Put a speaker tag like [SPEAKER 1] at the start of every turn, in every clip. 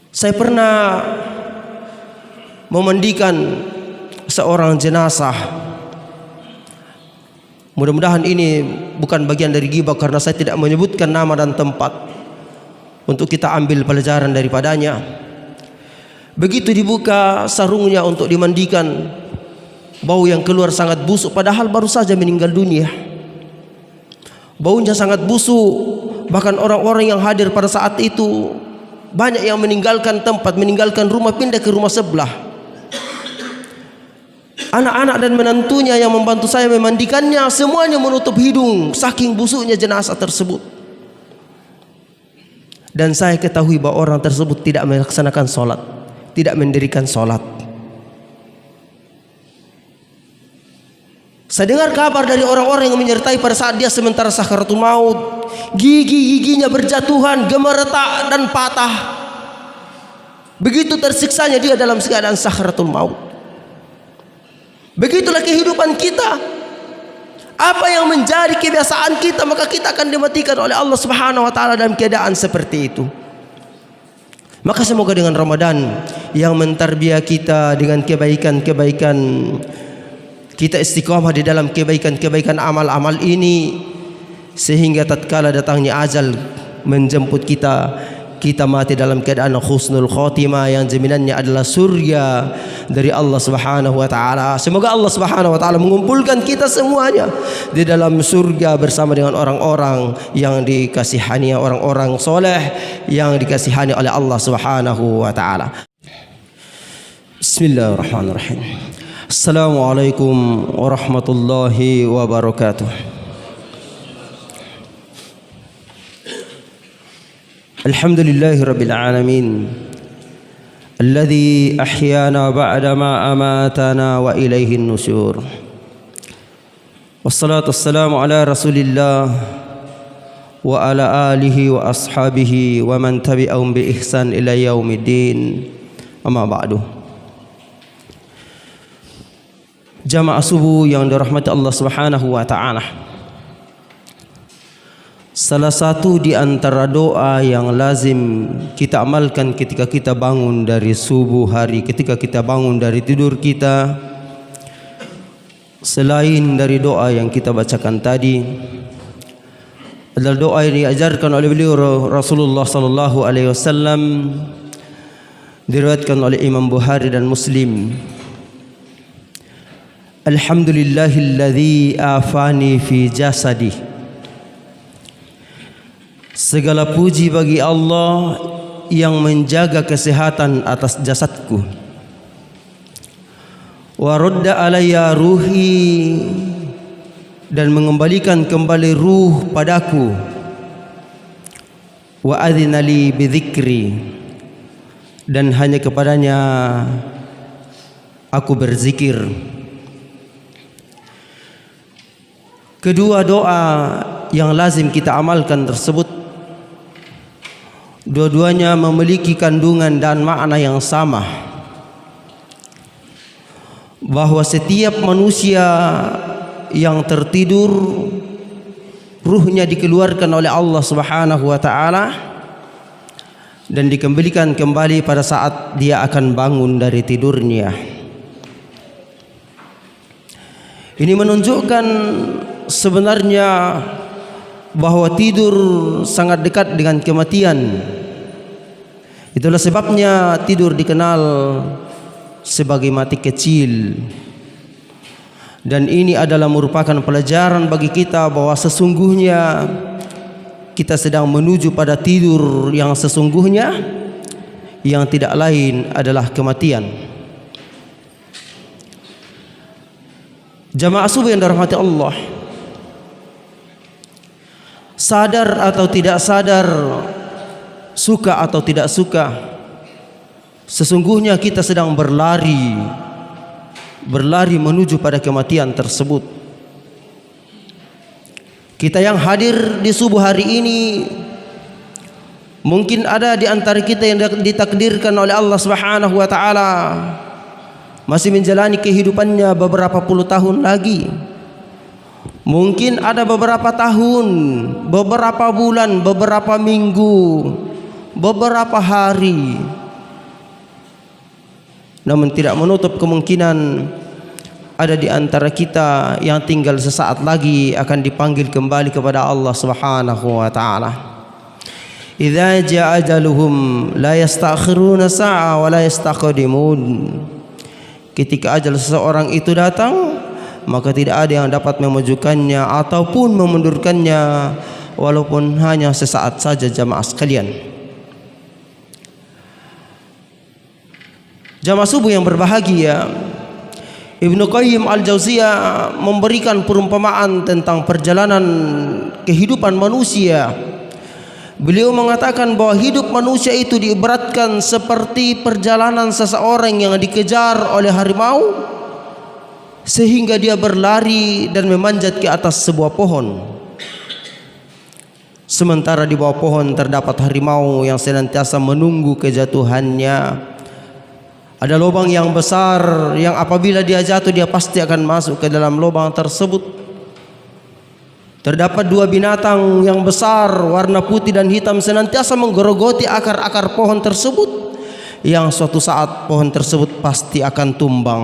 [SPEAKER 1] Saya pernah memandikan seorang jenazah. Mudah-mudahan ini bukan bagian dari ghibah karena saya tidak menyebutkan nama dan tempat untuk kita ambil pelajaran daripadanya. Begitu dibuka sarungnya untuk dimandikan, bau yang keluar sangat busuk padahal baru saja meninggal dunia. Baunya sangat busuk, bahkan orang-orang yang hadir pada saat itu banyak yang meninggalkan tempat, meninggalkan rumah, pindah ke rumah sebelah. Anak-anak dan menantunya yang membantu saya memandikannya semuanya menutup hidung saking busuknya jenazah tersebut. Dan saya ketahui bahwa orang tersebut tidak melaksanakan sholat, tidak mendirikan sholat. Saya dengar kabar dari orang-orang yang menyertai pada saat dia sementara sakaratul maut, gigi-giginya berjatuhan, gemeretak dan patah. Begitu tersiksanya dia dalam keadaan sakaratul maut. Begitulah kehidupan kita. Apa yang menjadi kebiasaan kita, maka kita akan dimatikan oleh Allah Subhanahu wa taala dalam keadaan seperti itu. Maka semoga dengan Ramadan yang mentarbiah kita dengan kebaikan-kebaikan, kita istiqamah di dalam kebaikan-kebaikan amal-amal ini, sehingga tatkala datangnya ajal menjemput kita, kita mati dalam keadaan husnul khotimah yang jaminannya adalah surga dari Allah Subhanahu wa taala. Semoga Allah Subhanahu wa taala mengumpulkan kita semuanya di dalam surga bersama dengan orang-orang yang dikasihani, orang-orang soleh yang dikasihani oleh Allah Subhanahu wa taala. Bismillahirrahmanirrahim. Assalamualaikum warahmatullahi wabarakatuh. Alhamdulillahi rabbil alamin alladzi ahyana ba'da ma amatana wa ilaihi nusyur. Wassalatu wassalamu ala Rasulillah wa ala alihi wa ashabihi wa man tabi'ahum bi ihsan ila yaumiddin. Amma ba'du. Jamaah subuh yang dirahmati Allah Subhanahu wa taala. Salah satu di antara doa yang lazim kita amalkan ketika kita bangun dari subuh hari, ketika kita bangun dari tidur kita, selain dari doa yang kita bacakan tadi, adalah doa yang diajarkan oleh beliau Rasulullah sallallahu alaihi wasallam, diriwayatkan oleh Imam Bukhari dan Muslim. Alhamdulillahilladzi afani fi jasadi. Segala puji bagi Allah yang menjaga kesehatan atas jasadku. Wa radda alayya ruhi, dan mengembalikan kembali ruh padaku. Wa adzina li bidzikri, dan hanya kepadanya aku berzikir. Kedua doa yang lazim kita amalkan tersebut, dua-duanya memiliki kandungan dan makna yang sama, bahwa setiap manusia yang tertidur ruhnya dikeluarkan oleh Allah Subhanahu wa taala dan dikembalikan kembali pada saat dia akan bangun dari tidurnya. Ini menunjukkan sebenarnya bahwa tidur sangat dekat dengan kematian. Itulah sebabnya tidur dikenal sebagai mati kecil. Dan ini adalah merupakan pelajaran bagi kita bahwa sesungguhnya kita sedang menuju pada tidur yang sesungguhnya, yang tidak lain adalah kematian. Jamaah subuh yang dirahmati Allah, sadar atau tidak sadar, suka atau tidak suka, sesungguhnya kita sedang berlari menuju pada kematian tersebut. Kita yang hadir di subuh hari ini, mungkin ada di antara kita yang ditakdirkan oleh Allah Subhanahu wa taala masih menjalani kehidupannya beberapa puluh tahun lagi. Mungkin ada beberapa tahun, beberapa bulan, beberapa minggu, beberapa hari, namun tidak menutup kemungkinan ada di antara kita yang tinggal sesaat lagi akan dipanggil kembali kepada Allah Subhanahu wa taala. Idza jaa ajaluhum la yastakhiruna sa'a wa la yastaqdimun. Ketika ajal seseorang itu datang, maka tidak ada yang dapat memajukannya ataupun memundurkannya walaupun hanya sesaat saja jamaah sekalian. Jamaah subuh yang berbahagia, Ibnu Qayyim Al-Jauziyah memberikan perumpamaan tentang perjalanan kehidupan manusia. Beliau mengatakan bahwa hidup manusia itu diibaratkan seperti perjalanan seseorang yang dikejar oleh harimau sehingga dia berlari dan memanjat ke atas sebuah pohon. Sementara di bawah pohon terdapat harimau yang senantiasa menunggu kejatuhannya. Ada lubang yang besar yang apabila dia jatuh dia pasti akan masuk ke dalam lubang tersebut. Terdapat dua binatang yang besar warna putih dan hitam senantiasa menggerogoti akar-akar pohon tersebut, yang suatu saat pohon tersebut pasti akan tumbang.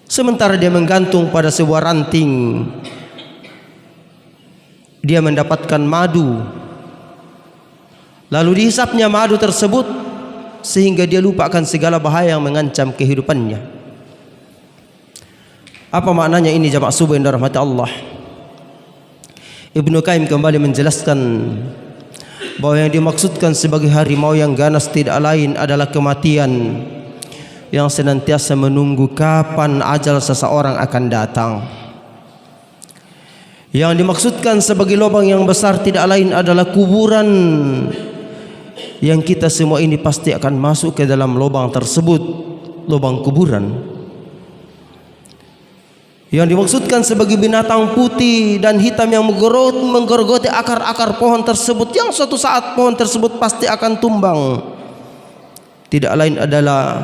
[SPEAKER 1] Sementara dia menggantung pada sebuah ranting, dia mendapatkan madu. Lalu dihisapnya madu tersebut sehingga dia lupakan segala bahaya yang mengancam kehidupannya. Apa maknanya ini jamaah subuh yang dirahmati Allah? Ibnu Qayyim kembali menjelaskan bahwa yang dimaksudkan sebagai harimau yang ganas tidak lain adalah kematian yang senantiasa menunggu kapan ajal seseorang akan datang. Yang dimaksudkan sebagai lubang yang besar tidak lain adalah kuburan, yang kita semua ini pasti akan masuk ke dalam lubang tersebut, lubang kuburan. Yang dimaksudkan sebagai binatang putih dan hitam yang menggerogoti akar-akar pohon tersebut, yang suatu saat pohon tersebut pasti akan tumbang, tidak lain adalah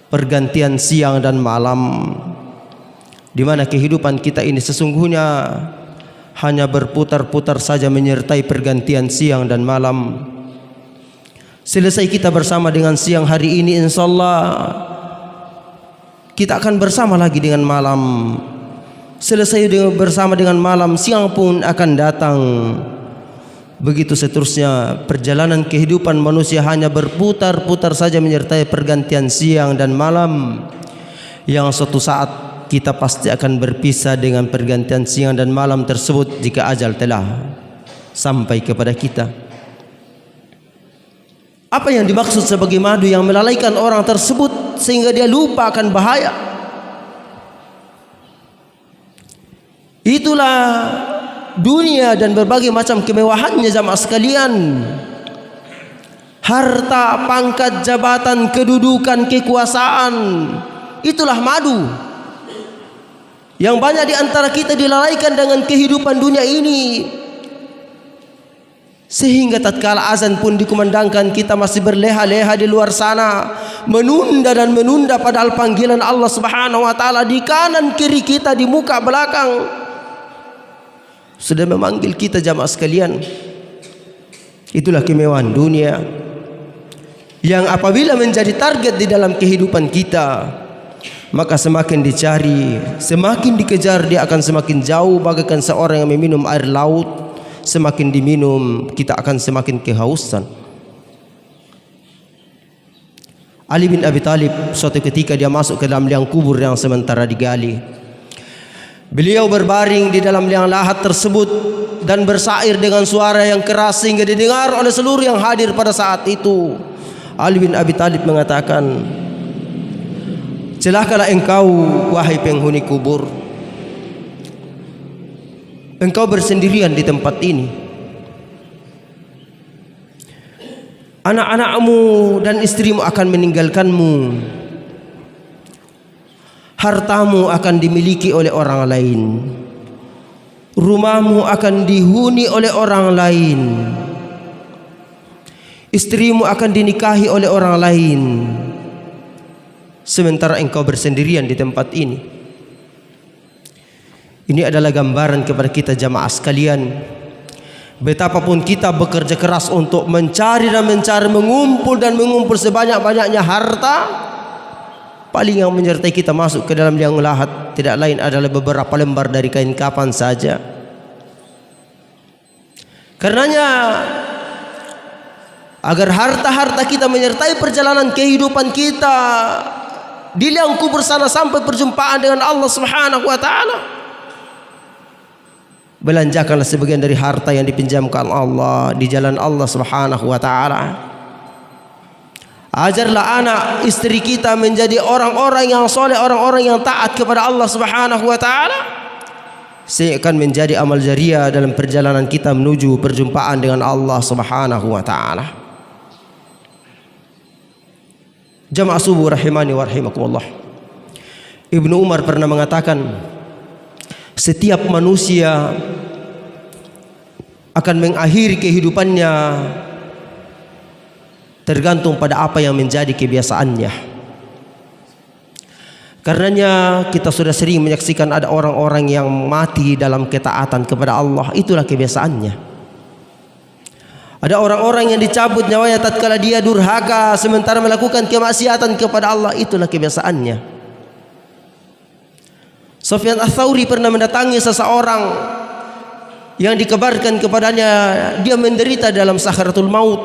[SPEAKER 1] pergantian siang dan malam, di mana kehidupan kita ini sesungguhnya hanya berputar-putar saja menyertai pergantian siang dan malam. Selesai kita bersama dengan siang hari ini, insyaallah kita akan bersama lagi dengan malam. Selesai bersama dengan malam, siang pun akan datang. Begitu seterusnya, perjalanan kehidupan manusia hanya berputar-putar saja menyertai pergantian siang dan malam, yang suatu saat kita pasti akan berpisah dengan pergantian siang dan malam tersebut jika ajal telah sampai kepada kita. Apa yang dimaksud sebagai madu yang melalaikan orang tersebut sehingga dia lupa akan bahaya? Itulah dunia dan berbagai macam kemewahannya jamaah sekalian. Harta, pangkat, jabatan, kedudukan, kekuasaan, itulah madu yang banyak di antara kita dilalaikan dengan kehidupan dunia ini, sehingga tatkala azan pun dikumandangkan kita masih berleha-leha di luar sana, menunda dan menunda, padahal panggilan Allah Subhanahu wa taala di kanan kiri kita, di muka belakang sudah memanggil kita jamaah sekalian. Itulah kemewahan dunia yang apabila menjadi target di dalam kehidupan kita, maka semakin dicari, semakin dikejar, dia akan semakin jauh, bagaikan seorang yang meminum air laut. Semakin diminum, kita akan semakin kehausan. Ali bin Abi Thalib suatu ketika dia masuk ke dalam liang kubur yang sementara digali. Beliau berbaring di dalam liang lahat tersebut dan bersair dengan suara yang keras sehingga didengar oleh seluruh yang hadir pada saat itu. Ali bin Abi Thalib mengatakan, "Celakalah engkau wahai penghuni kubur. Engkau bersendirian di tempat ini. Anak-anakmu dan istrimu akan meninggalkanmu. Hartamu akan dimiliki oleh orang lain. Rumahmu akan dihuni oleh orang lain. Istrimu akan dinikahi oleh orang lain. Sementara engkau bersendirian di tempat ini." Ini adalah gambaran kepada kita jamaah sekalian Betapapun kita bekerja keras untuk mencari, mengumpul sebanyak-banyaknya harta, paling yang menyertai kita masuk ke dalam liang lahat tidak lain adalah beberapa lembar dari kain kapan saja. Karenanya, agar harta-harta kita menyertai perjalanan kehidupan kita di liang kubur sana sampai perjumpaan dengan Allah Subhanahu wa taala, belanjakanlah sebagian dari harta yang dipinjamkan Allah di jalan Allah Subhanahu wa taala. Ajarlah anak istri kita menjadi orang-orang yang soleh, orang-orang yang taat kepada Allah Subhanahu wa taala, sehingga akan menjadi amal jariah dalam perjalanan kita menuju perjumpaan dengan Allah Subhanahu wa taala. Jamaah subuh rahimani wa rahimakumullah. Ibnu Umar pernah mengatakan, setiap manusia akan mengakhiri kehidupannya tergantung pada apa yang menjadi kebiasaannya. Karenanya kita sudah sering menyaksikan ada orang-orang yang mati dalam ketaatan kepada Allah, itulah kebiasaannya. Ada orang-orang yang dicabut nyawanya tatkala dia durhaka sementara melakukan kemaksiatan kepada Allah, itulah kebiasaannya. Sufyan Ats-Tsauri pernah mendatangi seseorang yang dikabarkan kepadanya dia menderita dalam sakratul maut.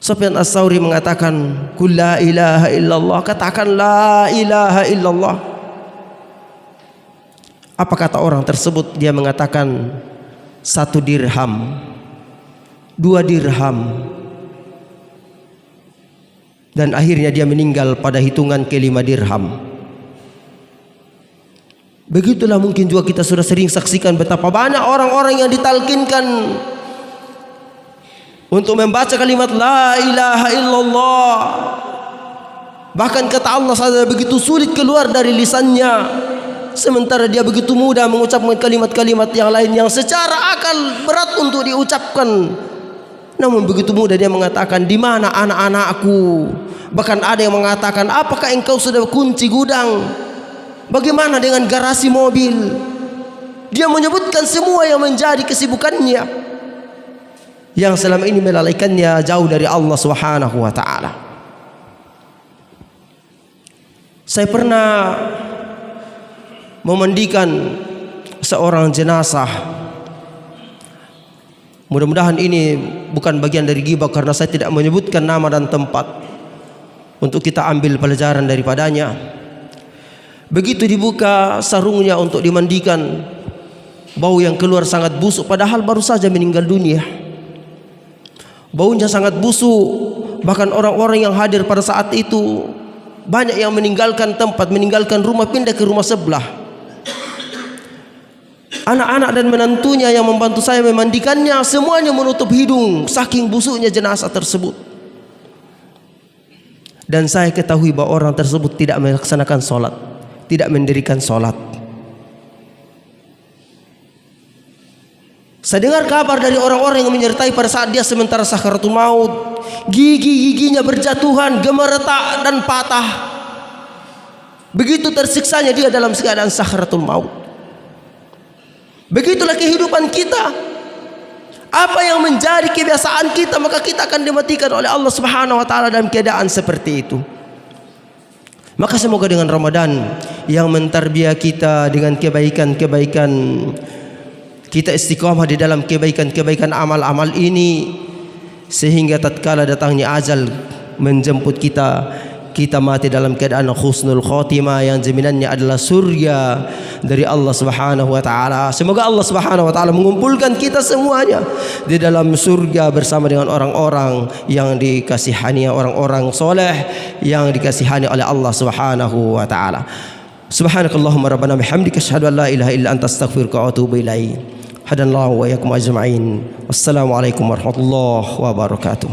[SPEAKER 1] Sufyan Ats-Tsauri mengatakan, "Qul la ilaha illallah," katakan la ilaha illallah. Apa kata orang tersebut? Dia mengatakan 1 dirham, 2 dirham, dan akhirnya dia meninggal pada hitungan ke-5 dirham. Begitulah mungkin juga kita sudah sering saksikan betapa banyak orang-orang yang ditalkinkan untuk membaca kalimat la ilaha illallah. Bahkan kata Allah saja begitu sulit keluar dari lisannya, sementara dia begitu mudah mengucapkan kalimat-kalimat yang lain yang secara akal berat untuk diucapkan. Namun begitu mudah dia mengatakan, di mana anak-anakku? Bahkan ada yang mengatakan, apakah engkau sudah kunci gudang? Bagaimana dengan garasi mobil? Dia menyebutkan semua yang menjadi kesibukannya, yang selama ini melalaikannya jauh dari Allah Subhanahu wa taala. Saya pernah memandikan seorang jenazah. Mudah-mudahan ini bukan bagian dari ghibah karena saya tidak menyebutkan nama dan tempat untuk kita ambil pelajaran daripadanya. Begitu dibuka sarungnya untuk dimandikan, bau yang keluar sangat busuk padahal baru saja meninggal dunia. Baunya sangat busuk, bahkan orang-orang yang hadir pada saat itu banyak yang meninggalkan tempat, meninggalkan rumah, pindah ke rumah sebelah. Anak-anak dan menantunya yang membantu saya memandikannya semuanya menutup hidung saking busuknya jenazah tersebut. Dan saya ketahui bahwa orang tersebut tidak melaksanakan sholat, tidak mendirikan sholat. Saya dengar kabar dari orang-orang yang menyertai pada saat dia sementara sakaratul maut, gigi-giginya berjatuhan, gemeretak dan patah. Begitu tersiksanya dia dalam keadaan sakaratul maut. Begitulah kehidupan kita. Apa yang menjadi kebiasaan kita, maka kita akan dimatikan oleh Allah Subhanahu wa taala dalam keadaan seperti itu. Maka semoga dengan Ramadan yang mentarbiah kita dengan kebaikan-kebaikan, kita istiqamah di dalam kebaikan-kebaikan amal-amal ini, sehingga tatkala datangnya ajal menjemput kita, kita mati dalam keadaan husnul khotimah yang jaminannya adalah surga dari Allah Subhanahu wa taala. Semoga Allah Subhanahu wa taala mengumpulkan kita semuanya di dalam surga bersama dengan orang-orang yang dikasihani, orang-orang soleh yang dikasihani oleh Allah Subhanahu wa taala. Subhanakallahumma rabbana bihamdika asyhadu an la ilaha illa anta astaghfiruka wa atubu ilaik. Hadanallahu wa iyyakum ajma'in. Wassalamu alaikum warahmatullahi wabarakatuh.